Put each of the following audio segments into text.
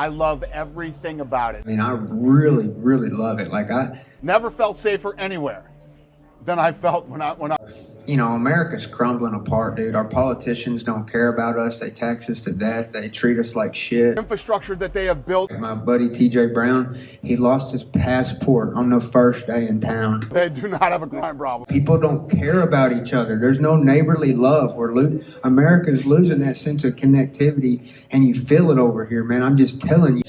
I love everything about it. I mean, I really, really love it. Like I never felt safer anywhere than I felt when I you know, America's crumbling apart, dude. Our politicians don't care about us. They tax us to death. They treat us like shit. infrastructure that they have built. My buddy TJ Brown, he lost his passport on the first day in town. They do not have a crime problem. People don't care about each other. There's no neighborly love. America's losing that sense of connectivity, and you feel it over here, man. I'm just telling you.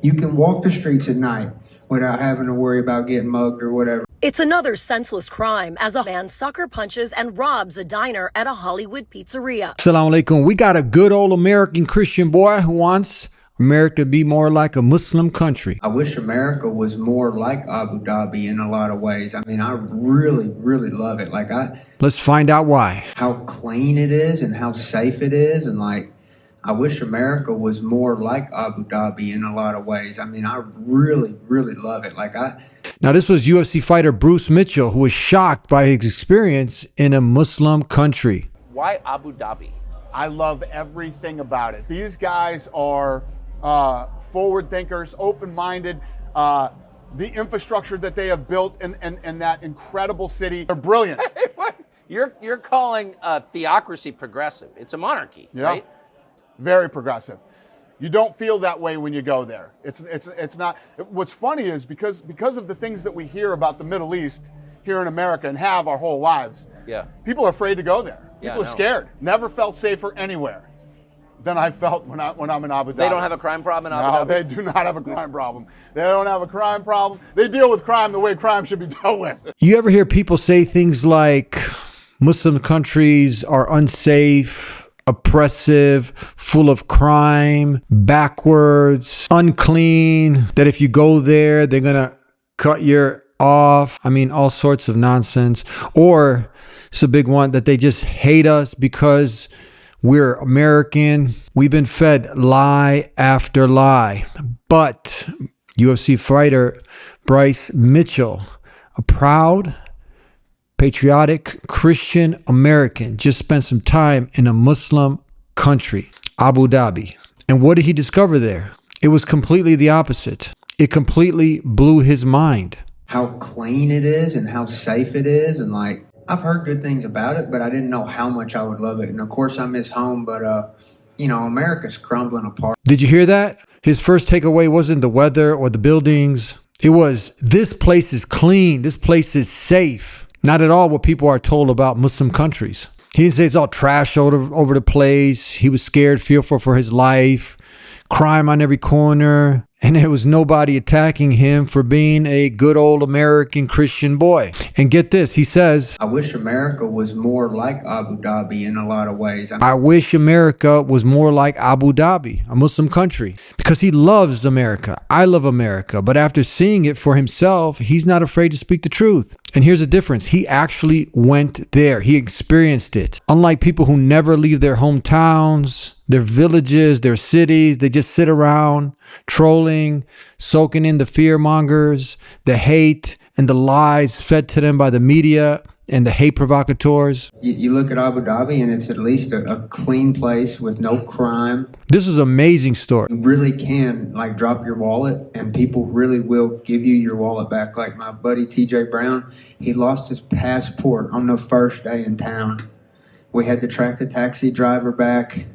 You can walk the streets at night without having to worry about getting mugged or whatever. It's another senseless crime as a man sucker punches and robs a diner at a Hollywood pizzeria. Assalamu alaikum. We got a good old American Christian boy who wants America to be more like a Muslim country. I wish America was more like Abu Dhabi in a lot of ways. I mean, I really, really love it. Let's find out why. How clean it is and how safe it is, and I wish America was more like Abu Dhabi in a lot of ways. I mean, I really, really love it. Now, this was UFC fighter Bruce Mitchell, who was shocked by his experience in a Muslim country. Why Abu Dhabi? I love everything about it. These guys are forward thinkers, open-minded. The infrastructure that they have built in that incredible city, they're brilliant. You're calling theocracy progressive. It's a monarchy, right? Very progressive. You don't feel that way when you go there. It's not. What's funny is because of the things that we hear about the Middle East here in America and have our whole lives. Yeah. People are afraid to go there. People are scared. Never felt safer anywhere than I felt when I'm in Abu Dhabi. They don't have a crime problem in Abu Dhabi? No, they do not have a crime problem. They don't have a crime problem. They deal with crime the way crime should be dealt with. You ever hear people say things like Muslim countries are unsafe, oppressive, full of crime, backwards, unclean, that if you go there, they're going to cut you off? I mean, all sorts of nonsense. Or it's a big one that they just hate us because we're American. We've been fed lie after lie. But UFC fighter Bryce Mitchell, a proud, patriotic Christian American, just spent some time in a Muslim country, Abu Dhabi. And what did he discover there? It was completely the opposite. It completely blew his mind. How clean it is and how safe it is. And I've heard good things about it, but I didn't know how much I would love it. And of course I miss home, but you know, America's crumbling apart. Did you hear that? His first takeaway wasn't the weather or the buildings. It was, this place is clean. This place is safe. Not at all what people are told about Muslim countries. He didn't say it's all trash over the place. He was scared, fearful for his life, crime on every corner, and there was nobody attacking him for being a good old American Christian boy. And get this, he says, I wish America was more like Abu Dhabi in a lot of ways. I wish America was more like Abu Dhabi, a Muslim country, because he loves America. I love America. But after seeing it for himself, he's not afraid to speak the truth. And here's the difference. He actually went there. He experienced it. Unlike people who never leave their hometowns, their villages, their cities, they just sit around trolling, soaking in the fear mongers, the hate and the lies fed to them by the media and the hate provocateurs. You look at Abu Dhabi and it's at least a clean place with no crime. This is an amazing story. You really can drop your wallet and people really will give you your wallet back. Like my buddy TJ Brown, he lost his passport on the first day in town. We had to track the taxi driver back.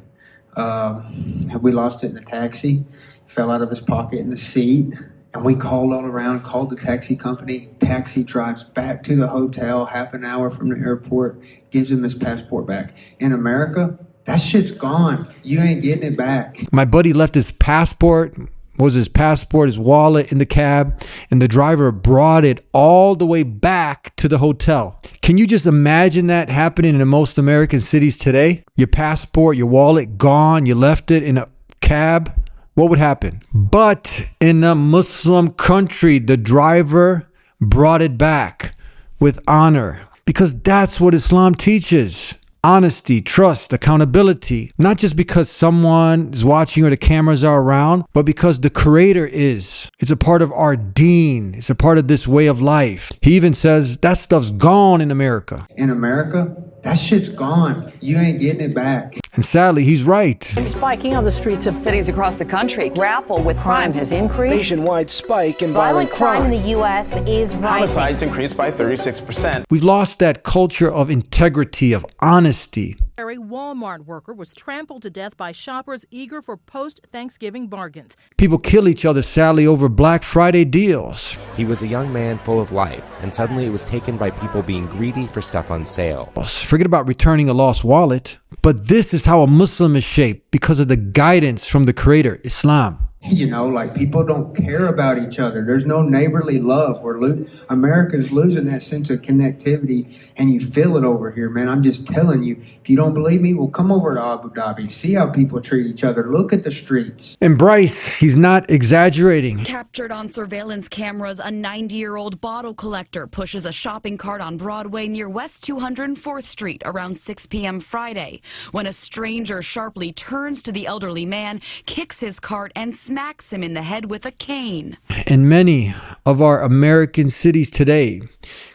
We lost it in the taxi. Fell out of his pocket in the seat. And we called all around, called the taxi company. Taxi drives back to the hotel half an hour from the airport, gives him his passport back. In America, that shit's gone. You ain't getting it back. My buddy left his passport, his wallet in the cab, and the driver brought it all the way back to the hotel. Can you just imagine that happening in most American cities today? Your passport, your wallet gone, you left it in a cab. What would happen? But in a Muslim country, the driver brought it back with honor, because that's what Islam teaches. Honesty, trust, accountability, not just because someone is watching or the cameras are around, but because the Creator is. It's a part of our deen. It's a part of this way of life. He even says that stuff's gone in America. In America, That shit's gone. You ain't getting it back. And sadly, he's right. Spiking on the streets of cities across the country. Grapple with crime has increased. Nationwide spike in violent crime. In the U.S. is rising. Homicides increased by 36%. We've lost that culture of integrity, of honesty. A Walmart worker was trampled to death by shoppers eager for post-Thanksgiving bargains. People kill each other, sadly, over Black Friday deals. He was a young man full of life, and suddenly it was taken by people being greedy for stuff on sale. Forget about returning a lost wallet. But this is how a Muslim is shaped because of the guidance from the Creator, Islam. You know, like people don't care about each other. There's no neighborly love. America's losing that sense of connectivity, and you feel it over here, man. I'm just telling you. If you don't believe me, well, come over to Abu Dhabi. See how people treat each other. Look at the streets. And Bryce, he's not exaggerating. Captured on surveillance cameras, a 90-year-old bottle collector pushes a shopping cart on Broadway near West 204th Street around 6 p.m. Friday, when a stranger sharply turns to the elderly man, kicks his cart, and smacks him in the head with a cane. In many of our American cities today,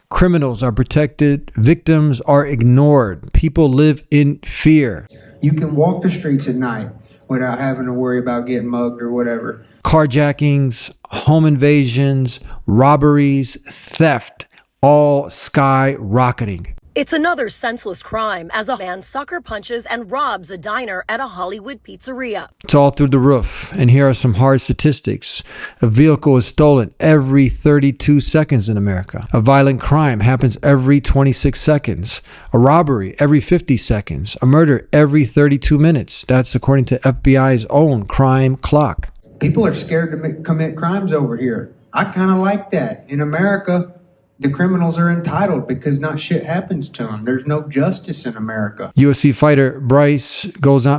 criminals are protected, victims are ignored, people live in fear. You can walk the streets at night without having to worry about getting mugged or whatever. Carjackings, home invasions, robberies, theft, all skyrocketing. It's another senseless crime as a man sucker punches and robs a diner at a Hollywood pizzeria. It's all through the roof. And here are some hard statistics. A vehicle is stolen every 32 seconds in America. A violent crime happens every 26 seconds. A robbery every 50 seconds. A murder every 32 minutes. That's according to FBI's own crime clock. People are scared to commit crimes over here. I kind of like that. In America, the criminals are entitled because not shit happens to them. There's no justice in America. UFC fighter Bryce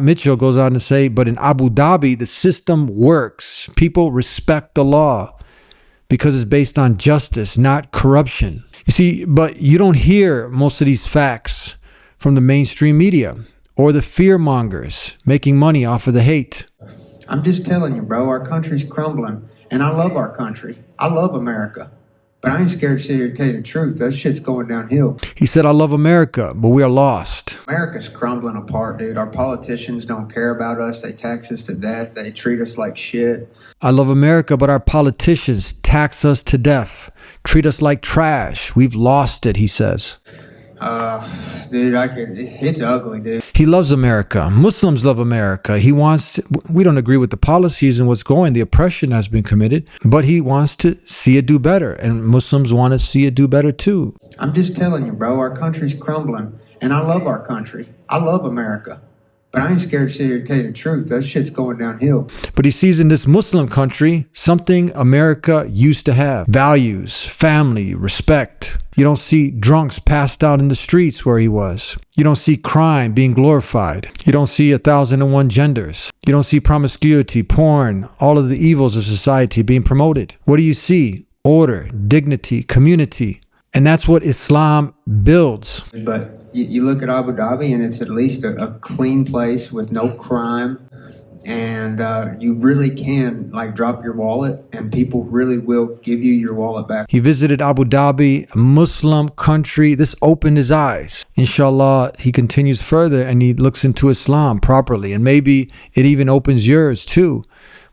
Mitchell goes on to say, but in Abu Dhabi, the system works. People respect the law because it's based on justice, not corruption. You see, but you don't hear most of these facts from the mainstream media or the fear mongers making money off of the hate. I'm just telling you, bro, our country's crumbling, and I love our country. I love America. But I ain't scared to sit here and tell you the truth. That shit's going downhill. He said, I love America, but we are lost. America's crumbling apart, dude. Our politicians don't care about us. They tax us to death. They treat us like shit. I love America, but our politicians tax us to death, treat us like trash. We've lost it, he says. Dude, it's ugly, dude. He loves America. Muslims love America. We don't agree with the policies and what's going. The oppression has been committed, but he wants to see it do better. And Muslims want to see it do better too. I'm just telling you, bro, our country's crumbling, and I love our country. I love America. But I ain't scared to sit here and tell you the truth. That shit's going downhill. But he sees in this Muslim country something America used to have. Values, family, respect. You don't see drunks passed out in the streets where he was. You don't see crime being glorified. You don't see 1,001 genders. You don't see promiscuity, porn, all of the evils of society being promoted. What do you see? Order, dignity, community. And that's what Islam builds. But you look at Abu Dhabi, and it's at least a clean place with no crime. And you really can drop your wallet, and people really will give you your wallet back. He visited Abu Dhabi, a Muslim country. This opened his eyes. Inshallah, he continues further and he looks into Islam properly. And maybe it even opens yours too.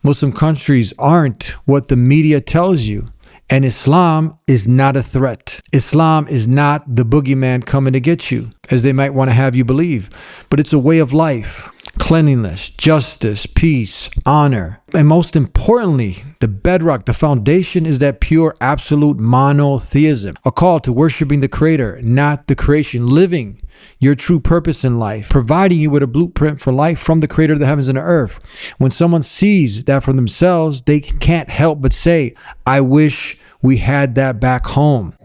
Muslim countries aren't what the media tells you. And Islam is not a threat. Islam is not the boogeyman coming to get you, as they might want to have you believe. But it's a way of life. Cleanliness, justice, peace, honor. And most importantly, the bedrock, the foundation is that pure, absolute monotheism. A call to worshiping the Creator, not the creation. Living your true purpose in life. Providing you with a blueprint for life from the Creator of the heavens and the earth. When someone sees that for themselves, they can't help but say, I wish we had that back home.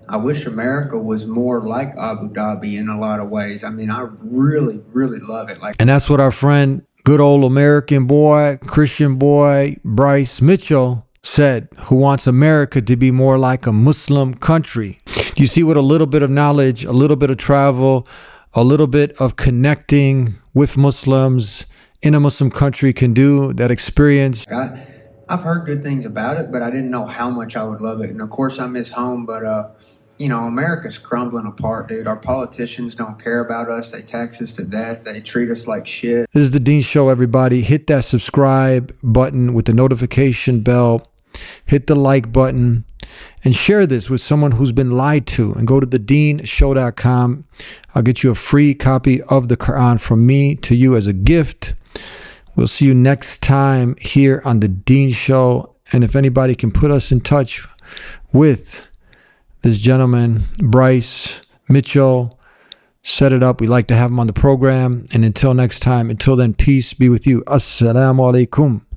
I wish America was more like Abu Dhabi in a lot of ways. I mean, I really, really love it. And that's what our friend, good old American boy, Christian boy, Bryce Mitchell said, who wants America to be more like a Muslim country. You see what a little bit of knowledge, a little bit of travel, a little bit of connecting with Muslims in a Muslim country can do, that experience. I've heard good things about it, but I didn't know how much I would love it. And of course, I miss home, but you know, America's crumbling apart, dude. Our politicians don't care about us. They tax us to death. They treat us like shit. This is the Dean Show, everybody. Hit that subscribe button with the notification bell. Hit the like button and share this with someone who's been lied to. And go to thedeanshow.com. I'll get you a free copy of the Quran from me to you as a gift. We'll see you next time here on the Dean Show. And if anybody can put us in touch with this gentleman, Bryce Mitchell, set it up. We'd like to have him on the program. And until next time, until then, peace be with you. Assalamu alaikum.